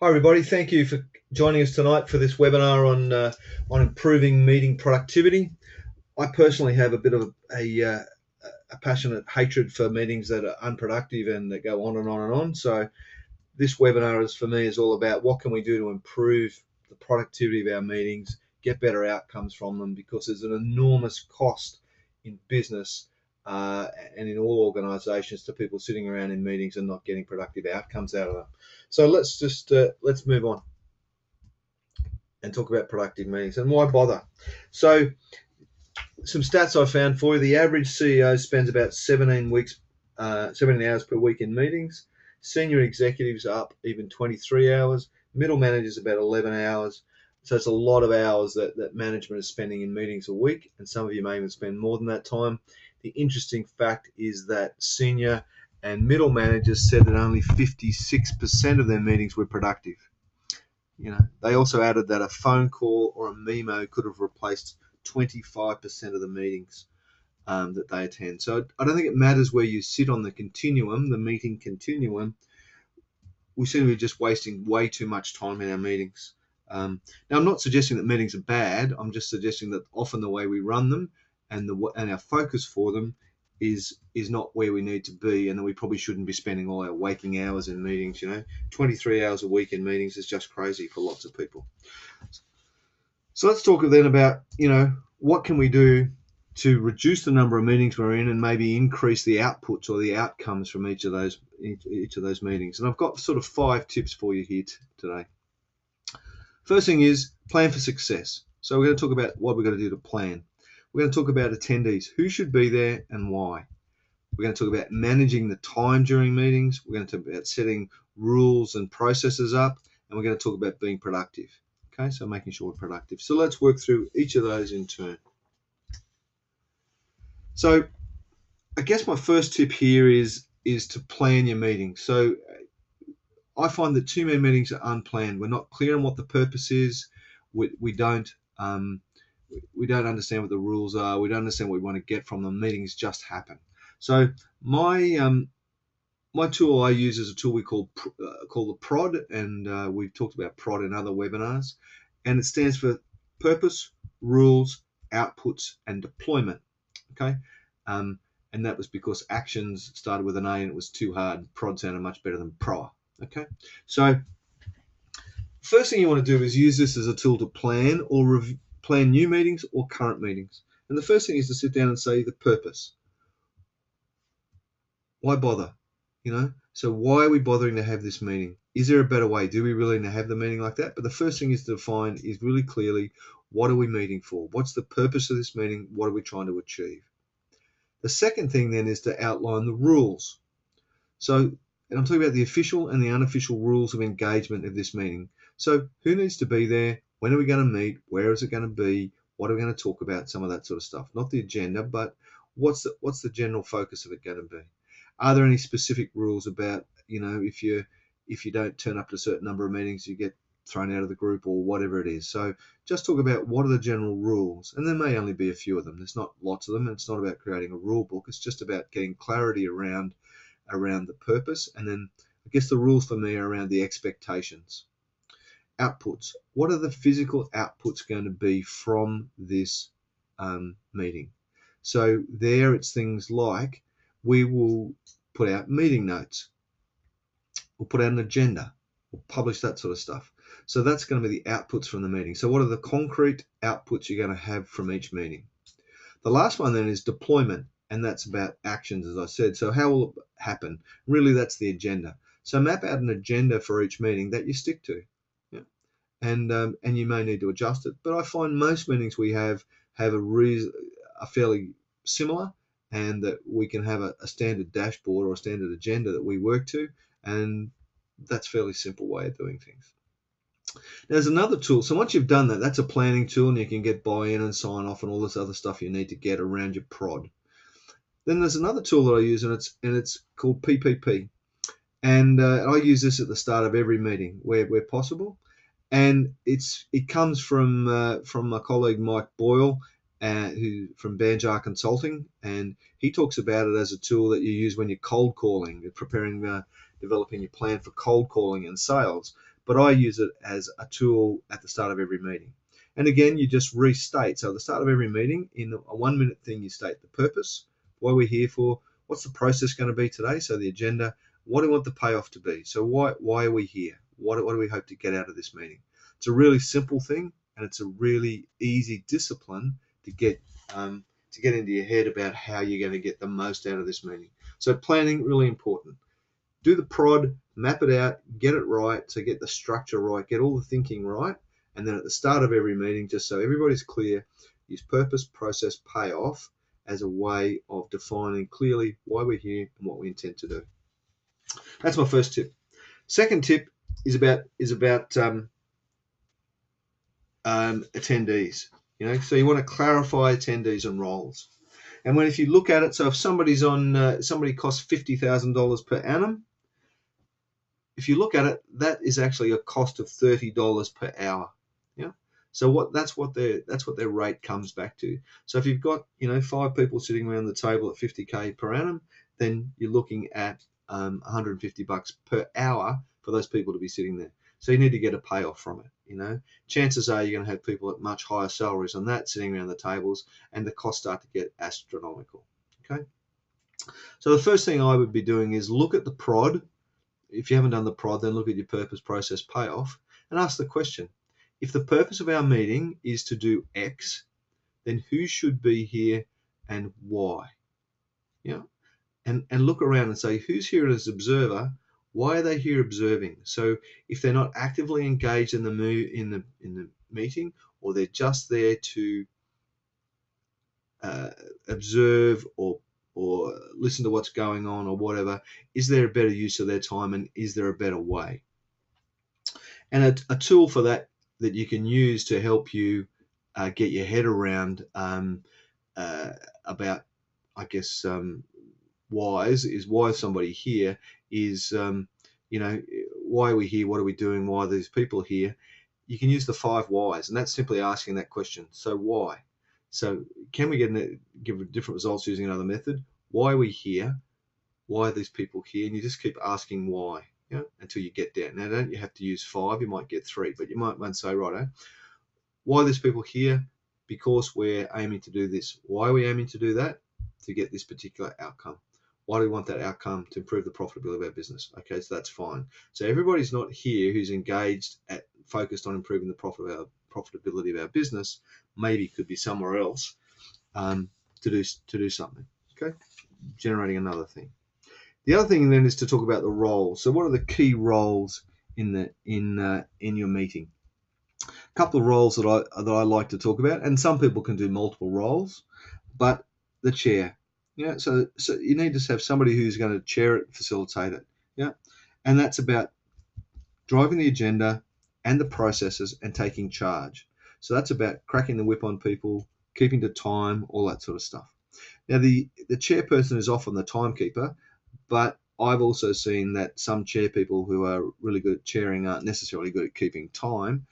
Hi everybody, thank you for joining us tonight for this webinar on improving meeting productivity. I personally have a bit of a passionate hatred for meetings that are unproductive and that go on and on and on. So this webinar is for me is all about what can we do to improve the productivity of our meetings, get better outcomes from them, because there's an enormous cost in business and in all organisations to people sitting around in meetings and not getting productive outcomes out of them. So let's move on and talk about productive meetings and why bother. So some stats I found for you: the average CEO spends about 17 hours per week in meetings. Senior executives are up even 23 hours. Middle managers about 11 hours. So it's a lot of hours that management is spending in meetings a week, and some of you may even spend more than that time. The interesting fact is that senior and middle managers said that only 56% of their meetings were productive. They also added that a phone call or a memo could have replaced 25% of the meetings that they attend. So I don't think it matters where you sit on the continuum, the meeting continuum. We seem to be just wasting way too much time in our meetings. Now, I'm not suggesting that meetings are bad. I'm just suggesting that often the way we run them and our focus for them is not where we need to be, and that we probably shouldn't be spending all our waking hours in meetings. 23 hours a week in meetings is just crazy for lots of people. So let's talk then about, what can we do to reduce the number of meetings we're in and maybe increase the outputs or the outcomes from each of those meetings. And I've got sort of 5 tips for you here today. First thing is plan for success. So we're going to talk about what we're going to do to plan. We're going to talk about attendees, who should be there and why. We're going to talk about managing the time during meetings. We're going to talk about setting rules and processes up, and we're going to talk about being productive. Okay, so making sure we're productive. So let's work through each of those in turn. So I guess my first tip here is to plan your meetings. So I find that too many meetings are unplanned. We're not clear on what the purpose is. We don't understand what the rules are. We don't understand what we want to get from them. Meetings just happen. So my tool I use is a tool we call the PROD, and we've talked about PROD in other webinars, and it stands for Purpose, Rules, Outputs, and Deployment. Okay, and that was because actions started with an A and it was too hard. PROD sounded much better than PROA. Okay, so first thing you want to do is use this as a tool to plan or plan new meetings or current meetings. And the first thing is to sit down and say the purpose. Why bother? So why are we bothering to have this meeting? Is there a better way? Do we really need to have the meeting like that? But the first thing is to define is really clearly, what are we meeting for? What's the purpose of this meeting? What are we trying to achieve? The second thing then is to outline the rules. So, and I'm talking about the official and the unofficial rules of engagement of this meeting. So who needs to be there? When are we going to meet? Where is it going to be? What are we going to talk about? Some of that sort of stuff. Not the agenda, but what's the general focus of it going to be? Are there any specific rules about, if you don't turn up to a certain number of meetings, you get thrown out of the group or whatever it is? So just talk about what are the general rules, and there may only be a few of them. There's not lots of them, and it's not about creating a rule book. It's just about getting clarity around the purpose, and then I guess the rules for me are around the expectations. Outputs. What are the physical outputs going to be from this meeting? So there it's things like we will put out meeting notes, we'll put out an agenda, we'll publish that sort of stuff. So that's going to be the outputs from the meeting. So what are the concrete outputs you're going to have from each meeting? The last one then is deployment, and that's about actions, as I said. So how will it happen? Really, that's the agenda. So map out an agenda for each meeting that you stick to. Yeah. And you may need to adjust it, but I find most meetings we have a fairly similar, and that we can have a standard dashboard or a standard agenda that we work to, and that's a fairly simple way of doing things. There's another tool. So once you've done that, that's a planning tool, and you can get buy-in and sign off and all this other stuff you need to get around your prod. Then there's another tool that I use, and it's called PPP, and I use this at the start of every meeting where possible. And it comes from my colleague Mike Boyle, who from Banjar Consulting, and he talks about it as a tool that you use when you're cold calling, you're developing your plan for cold calling and sales. but I use it as a tool at the start of every meeting. And again, you just restate. So at the start of every meeting, in a 1-minute thing, you state the purpose, why we're here for, what's the process going to be today, so the agenda, what do we want the payoff to be? So why are we here? What do we hope to get out of this meeting? It's a really simple thing, and it's a really easy discipline to get into your head about how you're going to get the most out of this meeting. So planning, really important. Do the prod, map it out, get it right, so get the structure right, get all the thinking right, and then at the start of every meeting, just so everybody's clear, use purpose, process, payoff as a way of defining clearly why we're here and what we intend to do. That's my first tip. Second tip is about attendees. So you want to clarify attendees and roles. And if you look at it, so if somebody costs $50,000 per annum, if you look at it, that is actually a cost of $30 per hour. Yeah. So that's what their rate comes back to. So if you've got 5 people sitting around the table at $50K per annum, then you're looking at $150 per hour for those people to be sitting there. So you need to get a payoff from it. Chances are you're going to have people at much higher salaries on that sitting around the tables, and the costs start to get astronomical. Okay. So the first thing I would be doing is look at the prod. If you haven't done the prod, then look at your purpose, process, payoff, and ask the question: if the purpose of our meeting is to do X, then who should be here and why? And look around and say, who's here as observer? Why are they here observing? So if they're not actively engaged in the meeting, or they're just there to observe or listen to what's going on or whatever, is there a better use of their time, and is there a better way? And a tool for that you can use to help you get your head around about, I guess, why is somebody here is, why are we here? What are we doing? Why are these people here? You can use the 5 whys, and that's simply asking that question. So why? So can we give different results using another method? Why are we here? Why are these people here? And you just keep asking why, until you get down. Now, don't you have to use 5? You might get 3, but you might want to say, right, why are these people here? Because we're aiming to do this. Why are we aiming to do that? To get this particular outcome. Why do we want that outcome? To improve the profitability of our business. Okay, so that's fine. So everybody's not here who's engaged focused on improving the profitability of our business. Maybe could be somewhere else to do something. Okay, generating another thing. The other thing then is to talk about the roles. So what are the key roles in your meeting? A couple of roles that I like to talk about, and some people can do multiple roles, but the chair. So you need to have somebody who's going to chair it, facilitate it. And that's about driving the agenda and the processes and taking charge. So that's about cracking the whip on people, keeping to time, all that sort of stuff. Now the chairperson is often the timekeeper, but I've also seen that some chair people who are really good at chairing aren't necessarily good at keeping time.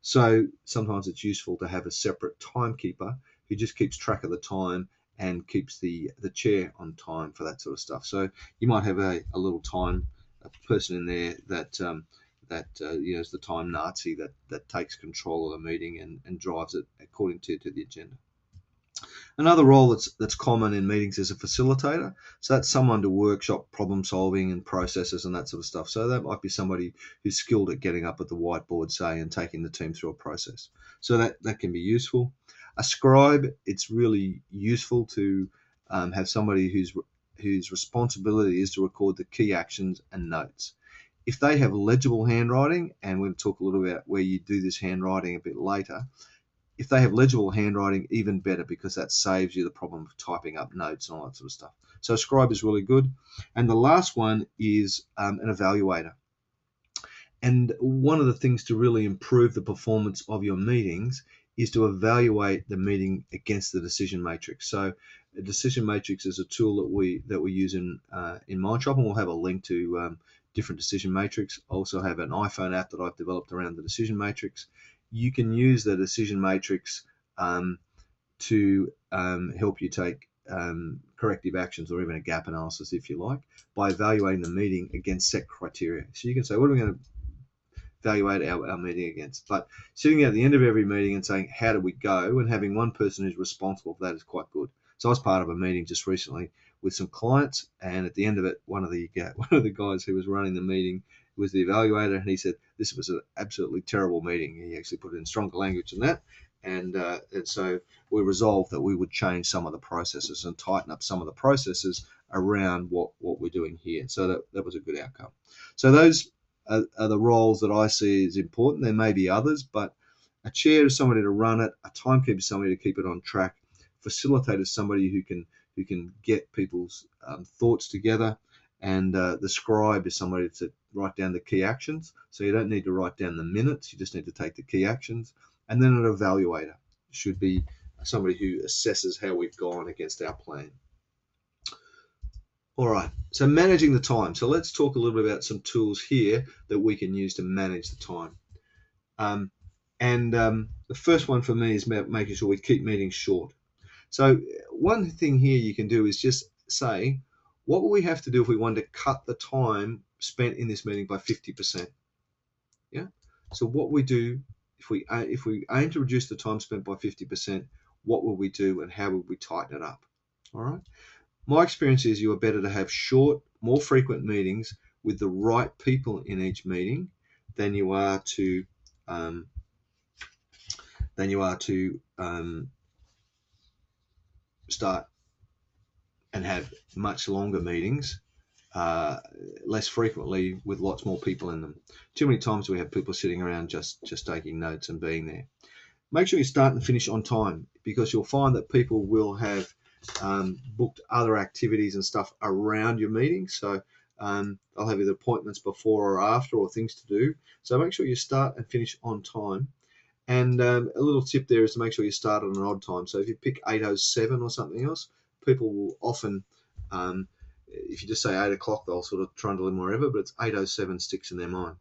So sometimes it's useful to have a separate timekeeper who just keeps track of the time and keeps the chair on time for that sort of stuff. So you might have a little time, a person in there that is the time Nazi that takes control of the meeting and drives it according to the agenda. Another role that's common in meetings is a facilitator. So that's someone to workshop problem solving and processes and that sort of stuff. So that might be somebody who's skilled at getting up at the whiteboard, say, and taking the team through a process. So that can be useful. A scribe, it's really useful to have somebody whose responsibility is to record the key actions and notes. If they have legible handwriting, and we'll talk a little about where you do this handwriting a bit later, if they have legible handwriting, even better, because that saves you the problem of typing up notes and all that sort of stuff. So a scribe is really good. And the last one is an evaluator. And one of the things to really improve the performance of your meetings is to evaluate the meeting against the decision matrix. So a decision matrix is a tool that we use in Mindshop, and we'll have a link to different decision matrix. I also have an iPhone app that I've developed around the decision matrix. You can use the decision matrix to help you take corrective actions, or even a gap analysis, if you like, by evaluating the meeting against set criteria. So you can say, what are we going to evaluate our meeting against. But sitting at the end of every meeting and saying, how did we go, and having one person who's responsible for that is quite good. So I was part of a meeting just recently with some clients, and at the end of it, one of the guys who was running the meeting was the evaluator, and he said this was an absolutely terrible meeting. He actually put it in stronger language than that, and so we resolved that we would change some of the processes and tighten up some of the processes around what we're doing here. So that was a good outcome. So those are the roles that I see as important. There may be others, but a chair is somebody to run it, a timekeeper is somebody to keep it on track, facilitator is somebody who can get people's thoughts together, and the scribe is somebody to write down the key actions. So you don't need to write down the minutes, you just need to take the key actions. And then an evaluator should be somebody who assesses how we've gone against our plan. All right, so managing the time. So let's talk a little bit about some tools here that we can use to manage the time. The first one for me is making sure we keep meetings short. So one thing here you can do is just say, what will we have to do if we wanted to cut the time spent in this meeting by 50%? Yeah. So what we do if we aim to reduce the time spent by 50%, what will we do and how will we tighten it up? All right. My experience is you are better to have short, more frequent meetings with the right people in each meeting than you are to start and have much longer meetings less frequently with lots more people in them. Too many times we have people sitting around just taking notes and being there. Make sure you start and finish on time, because you'll find that people will have booked other activities and stuff around your meeting. So they'll have either appointments before or after or things to do. So make sure you start and finish on time. And a little tip there is to make sure you start at an odd time. So if you pick 8:07 or something else, people will often, if you just say 8 o'clock, they'll sort of trundle in wherever, but it's 8:07 sticks in their mind.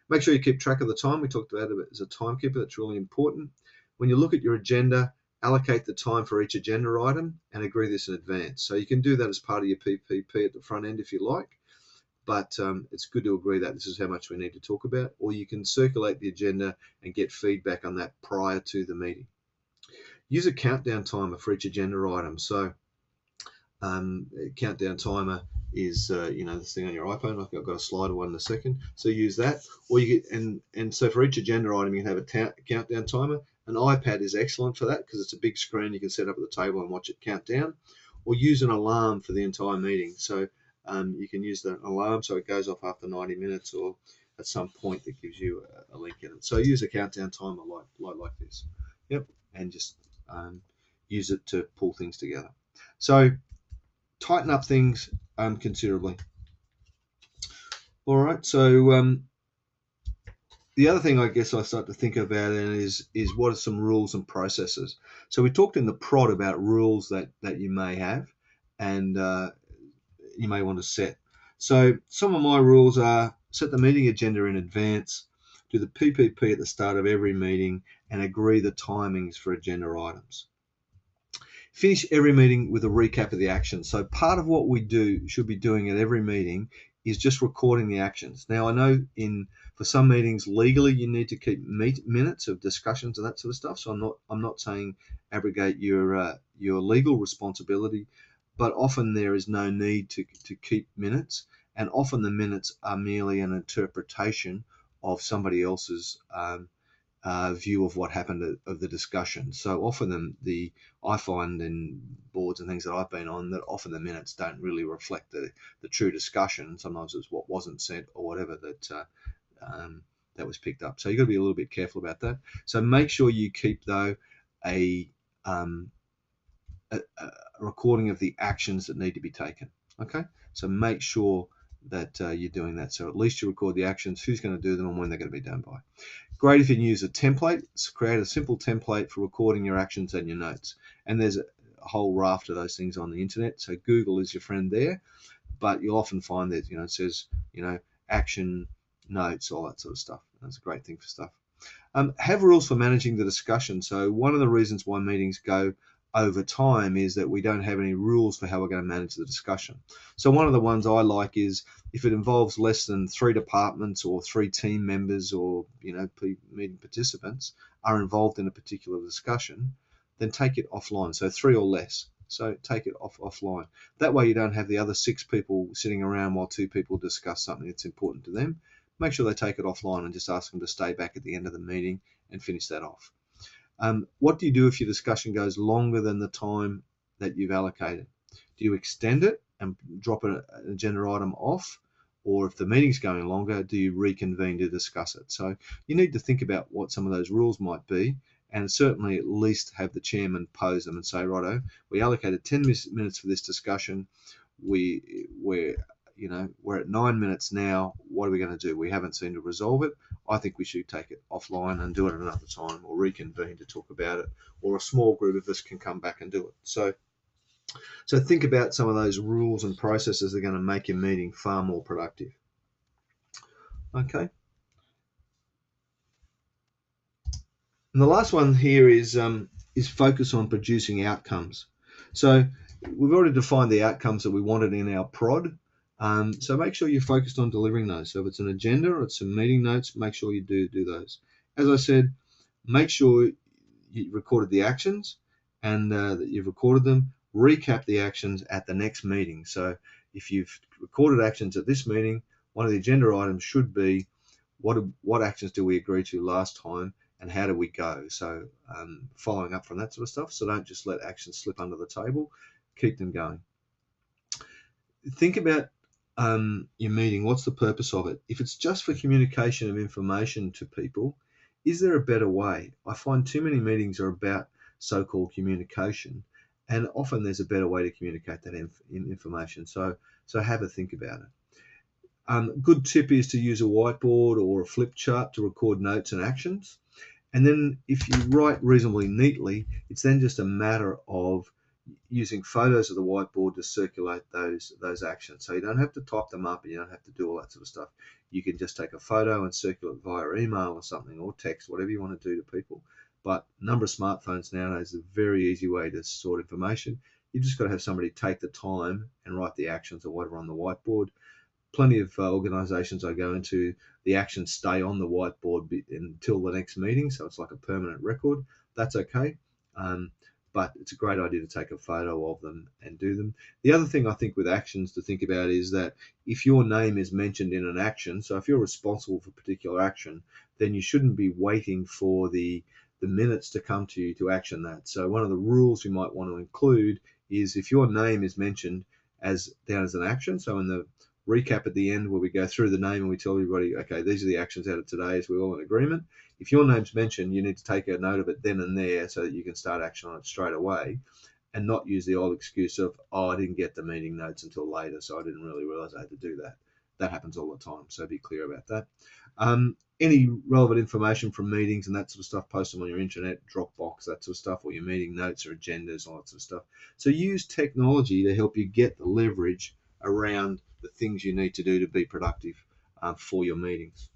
Make sure you keep track of the time. We talked about it as a timekeeper. That's really important. When you look at your agenda, allocate the time for each agenda item and agree this in advance. So you can do that as part of your PPP at the front end if you like, but it's good to agree that this is how much we need to talk about, or you can circulate the agenda and get feedback on that prior to the meeting. Use a countdown timer for each agenda item. So countdown timer is this thing on your iPhone. I've got a slider one in a second, so use that. Or you get and so for each agenda item you can have a countdown timer. An iPad is excellent for that because it's a big screen you can set up at the table and watch it count down. Or use an alarm for the entire meeting. So you can use the alarm so it goes off after 90 minutes or at some point that gives you a link in it. So use a countdown timer like this. Yep, and just use it to pull things together. So tighten up things considerably. All right, so the other thing I guess I start to think about is what are some rules and processes. So we talked in the prod about rules that you may have and you may want to set. So some of my rules are set the meeting agenda in advance, do the PPP at the start of every meeting, and agree the timings for agenda items. Finish every meeting with a recap of the actions. So part of what we should be doing at every meeting is just recording the actions. Now I know for some meetings legally you need to keep minutes of discussions and that sort of stuff. So I'm not saying abrogate your legal responsibility, but often there is no need to keep minutes, and often the minutes are merely an interpretation of somebody else's view of what happened of the discussion. So often I find in boards and things that I've been on that often the minutes don't really reflect the true discussion. Sometimes it's what wasn't said or whatever that was picked up. So you've got to be a little bit careful about that. So make sure you keep though a recording of the actions that need to be taken. Okay, so make sure that you're doing that. So at least you record the actions, who's going to do them and when they're going to be done by. Great if you can use a template. So create a simple template for recording your actions and your notes. And there's a whole raft of those things on the internet. So Google is your friend there, but you'll often find that it says action, notes, all that sort of stuff. That's a great thing for stuff. Have rules for managing the discussion. So one of the reasons why meetings go over time is that we don't have any rules for how we're going to manage the discussion. So one of the ones I like is if it involves less than 3 departments or 3 team members or meeting participants are involved in a particular discussion, then take it offline. So 3 or less. So take it offline. That way you don't have the other 6 people sitting around while 2 people discuss something that's important to them. Make sure they take it offline and just ask them to stay back at the end of the meeting and finish that off. What do you do if your discussion goes longer than the time that you've allocated? Do you extend it and drop an agenda item off? Or if the meeting's going longer, do you reconvene to discuss it? So you need to think about what some of those rules might be, and certainly at least have the chairman pose them and say, righto, we allocated 10 minutes for this discussion. We're at 9 minutes now. What are we going to do? We haven't seemed to resolve it. I think we should take it offline and do it another time, or reconvene to talk about it, or a small group of us can come back and do it. So think about some of those rules and processes that are going to make your meeting far more productive. Okay. And the last one here is focus on producing outcomes. So we've already defined the outcomes that we wanted in our prod. So make sure you're focused on delivering those. So if it's an agenda or it's some meeting notes, make sure you do those. As I said, make sure you recorded the actions and that you've recorded them. Recap the actions at the next meeting. So if you've recorded actions at this meeting, one of the agenda items should be what actions do we agree to last time and how do we go? So following up from that sort of stuff. So don't just let actions slip under the table. Keep them going. Think about your meeting. What's the purpose of it? If it's just for communication of information to people, is there a better way? I find too many meetings are about so-called communication, and often there's a better way to communicate that information. So have a think about it. Good tip is to use a whiteboard or a flip chart to record notes and actions. And then if you write reasonably neatly, it's then just a matter of using photos of the whiteboard to circulate those actions. So you don't have to type them up and you don't have to do all that sort of stuff. You can just take a photo and circulate via email or something, or text, whatever you want to do to people. But a number of smartphones nowadays is a very easy way to sort information. You just got to have somebody take the time and write the actions or whatever on the whiteboard. Plenty of organizations I go into, the actions stay on the whiteboard until the next meeting, so it's like a permanent record. That's okay. But it's a great idea to take a photo of them and do them. The other thing I think with actions to think about is that if your name is mentioned in an action, so if you're responsible for a particular action, then you shouldn't be waiting for the minutes to come to you to action that. So one of the rules you might want to include is if your name is mentioned down as an action, so in the recap at the end where we go through the name and we tell everybody, okay, these are the actions out of today, so we're all in agreement. If your name's mentioned, you need to take a note of it then and there so that you can start action on it straight away and not use the old excuse of, I didn't get the meeting notes until later, so I didn't really realize I had to do that. That happens all the time, so be clear about that. Any relevant information from meetings and that sort of stuff, post them on your internet, Dropbox, that sort of stuff, or your meeting notes or agendas, all that sort of stuff. So use technology to help you get the leverage around the things you need to do to be productive for your meetings.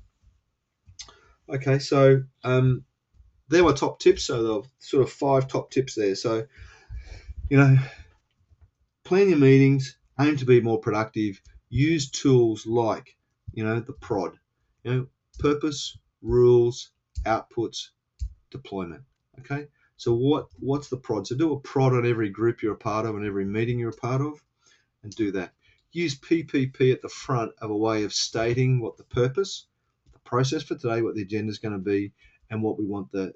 Okay, so there were top tips. So there were sort of 5 top tips there. So, plan your meetings, aim to be more productive, use tools like, the prod, purpose, rules, outputs, deployment. Okay, so what's the prod? So do a prod on every group you're a part of and every meeting you're a part of, and do that. Use PPP at the front of a way of stating what the purpose, the process for today, what the agenda is going to be, and what we want the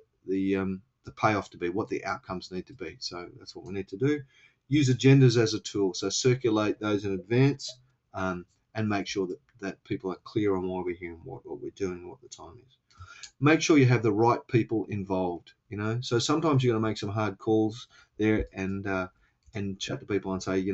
payoff to be, what the outcomes need to be. So that's what we need to do. Use agendas as a tool. So circulate those in advance and make sure that people are clear on why we're here and what we're doing and what the time is. Make sure you have the right people involved. So sometimes you're going to make some hard calls there and chat to people and say,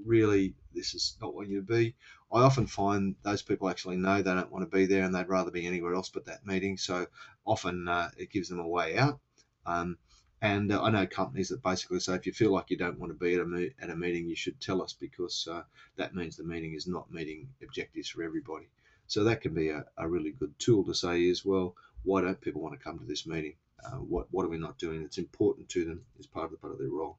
really, this is not what you be. I often find those people actually know they don't want to be there and they'd rather be anywhere else but that meeting. So often it gives them a way out. And I know companies that basically say, if you feel like you don't want to be at a meeting, you should tell us, because that means the meeting is not meeting objectives for everybody. So that can be a really good tool to say is, well, why don't people want to come to this meeting? what are we not doing that's important to them is part of their role.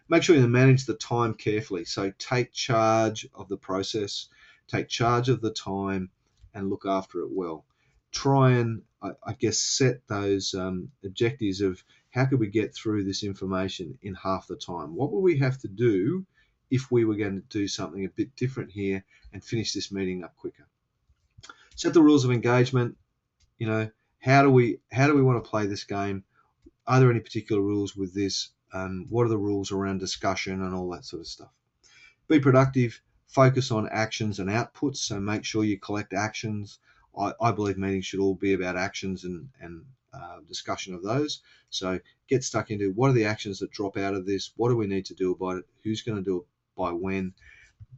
Make sure you manage the time carefully. So take charge of the process, take charge of the time, and look after it well. Try and, I guess, set those objectives of how could we get through this information in half the time? What will we have to do if we were going to do something a bit different here and finish this meeting up quicker? Set the rules of engagement. You know, how do we want to play this game? Are there any particular rules with this? What are the rules around discussion and all that sort of stuff? Be productive. Focus on actions and outputs. So make sure you collect actions. I believe meetings should all be about actions and discussion of those. So get stuck into what are the actions that drop out of this? What do we need to do about it? Who's going to do it by when?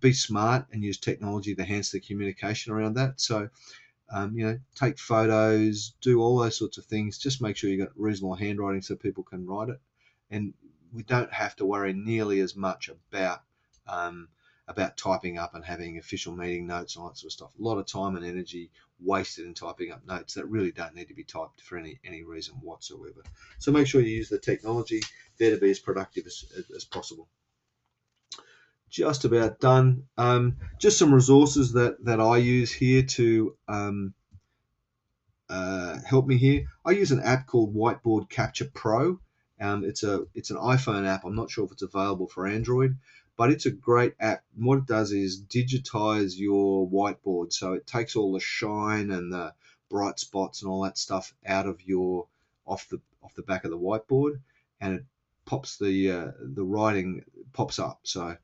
Be smart and use technology to enhance the communication around that. So take photos, do all those sorts of things. Just make sure you've got reasonable handwriting so people can write it. And we don't have to worry nearly as much about typing up and having official meeting notes and all that sort of stuff. A lot of time and energy wasted in typing up notes that really don't need to be typed for any reason whatsoever. So make sure you use the technology there to be as productive as possible. Just about done. Just some resources that I use here to help me here. I use an app called Whiteboard Capture Pro. It's an iPhone app. I'm not sure if it's available for Android, but it's a great app. And what it does is digitize your whiteboard, so it takes all the shine and the bright spots and all that stuff out of your off the back of the whiteboard, and it pops the writing pops up. So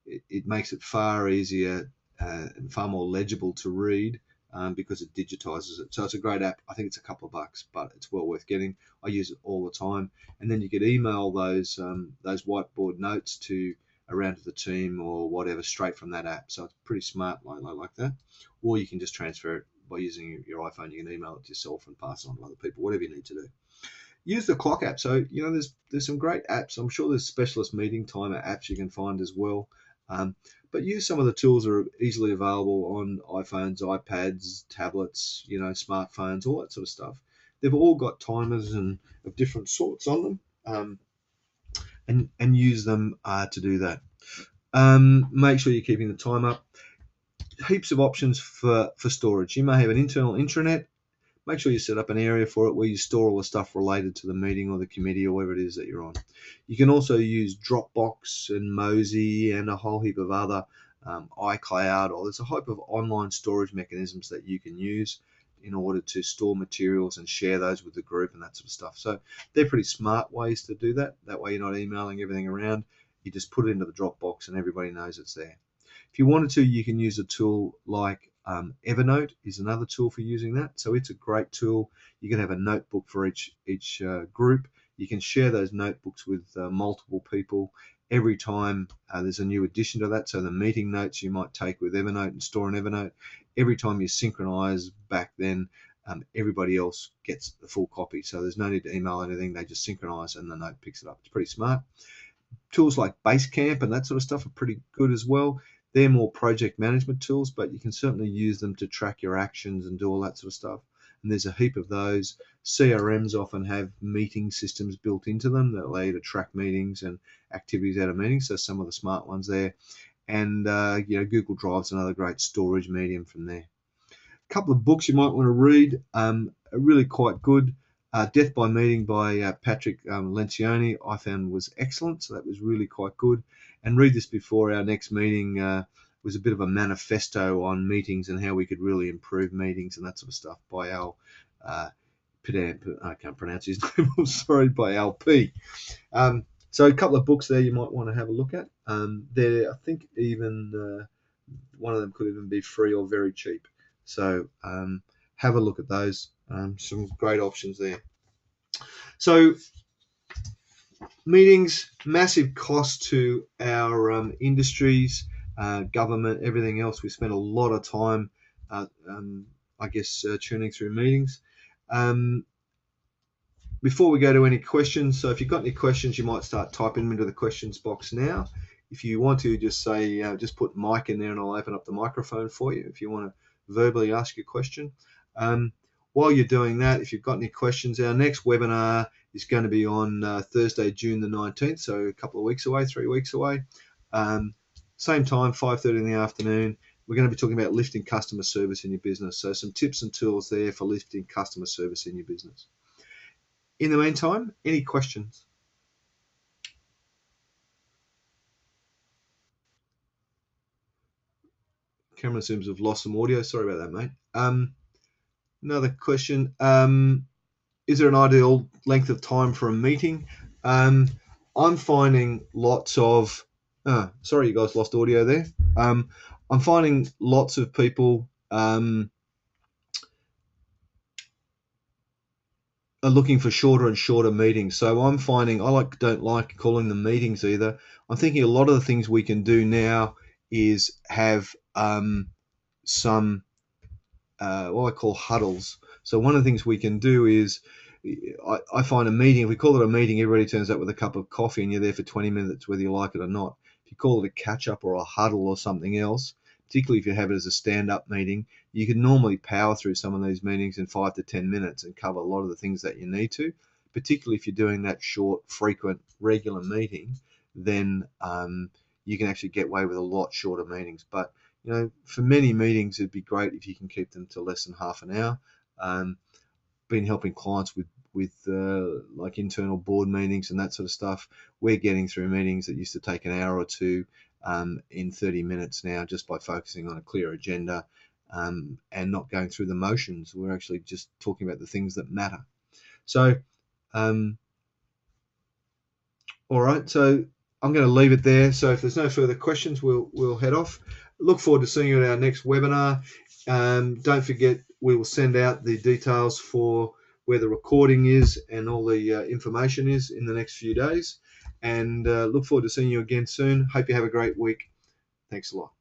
it makes it far easier and far more legible to read because it digitizes it. So it's a great app. I think it's a couple of bucks, but it's well worth getting. I use it all the time. And then you could email those whiteboard notes around to the team or whatever straight from that app. So it's pretty smart like that. Or you can just transfer it by using your iPhone. You can email it to yourself and pass it on to other people, whatever you need to do. Use the clock app. So, there's some great apps. I'm sure there's specialist meeting timer apps you can find as well. But use some of the tools that are easily available on iPhones, iPads, tablets, smartphones, all that sort of stuff. They've all got timers and of different sorts on them, and use them to do that. Make sure you're keeping the time up. Heaps of options for storage. You may have an internal intranet. Make sure you set up an area for it where you store all the stuff related to the meeting or the committee or whatever it is that you're on. You can also use Dropbox and Mozy and a whole heap of other iCloud, or there's a heap of online storage mechanisms that you can use in order to store materials and share those with the group and that sort of stuff. So they're pretty smart ways to do that. That way you're not emailing everything around. You just put it into the Dropbox and everybody knows it's there. If you wanted to, you can use a tool like Evernote is another tool for using that. So it's a great tool. You can have a notebook for each group. You can share those notebooks with multiple people. Every time there's a new addition to that, so the meeting notes you might take with Evernote and store in Evernote, every time you synchronize back then, everybody else gets the full copy. So there's no need to email anything. They just synchronize and the note picks it up. It's pretty smart. Tools like Basecamp and that sort of stuff are pretty good as well. They're more project management tools, but you can certainly use them to track your actions and do all that sort of stuff. And there's a heap of those. CRMs often have meeting systems built into them that allow you to track meetings and activities out of meetings. So some of the smart ones there. And Google Drive's another great storage medium from there. A couple of books you might want to read are really quite good. Death by Meeting by Patrick Lencioni I found was excellent, so that was really quite good. And read this before our next meeting. Was a bit of a manifesto on meetings and how we could really improve meetings and that sort of stuff by Al Pedant. I can't pronounce his name. I'm sorry, by Al P. So a couple of books there you might want to have a look at. There, I think even one of them could even be free or very cheap. So have a look at those. Some great options there. So meetings, massive cost to our industries, government, everything else. We spend a lot of time, tuning through meetings. Before we go to any questions, so if you've got any questions, you might start typing them into the questions box now. If you want to, just say, just put Mike in there and I'll open up the microphone for you if you want to verbally ask your question. while you're doing that, if you've got any questions, our next webinar is going to be on Thursday, June the 19th, so a couple of weeks away, 3 weeks away. Same time, 5:30 in the afternoon. We're going to be talking about lifting customer service in your business. So some tips and tools there for lifting customer service in your business. In the meantime, any questions? Cameron seems to have lost some audio. Sorry about that, mate. Another question. Is there an ideal length of time for a meeting? I'm finding lots of... sorry, you guys lost audio there. I'm finding lots of people are looking for shorter and shorter meetings. So I'm finding don't like calling them meetings either. I'm thinking a lot of the things we can do now is have some what I call huddles. So one of the things we can do is I find a meeting, if we call it a meeting, everybody turns up with a cup of coffee and you're there for 20 minutes whether you like it or not. If you call it a catch-up or a huddle or something else, particularly if you have it as a stand-up meeting, you can normally power through some of these meetings in 5 to 10 minutes and cover a lot of the things that you need to, particularly if you're doing that short, frequent, regular meeting, then you can actually get away with a lot shorter meetings. But for many meetings, it'd be great if you can keep them to less than half an hour. Been helping clients with like internal board meetings and that sort of stuff. We're getting through meetings that used to take an hour or two in 30 minutes now, just by focusing on a clear agenda and not going through the motions. We're actually just talking about the things that matter. So, all right. So I'm going to leave it there. So if there's no further questions, we'll head off. Look forward to seeing you at our next webinar. Don't forget, we will send out the details for where the recording is and all the information is in the next few days. And look forward to seeing you again soon. Hope you have a great week. Thanks a lot.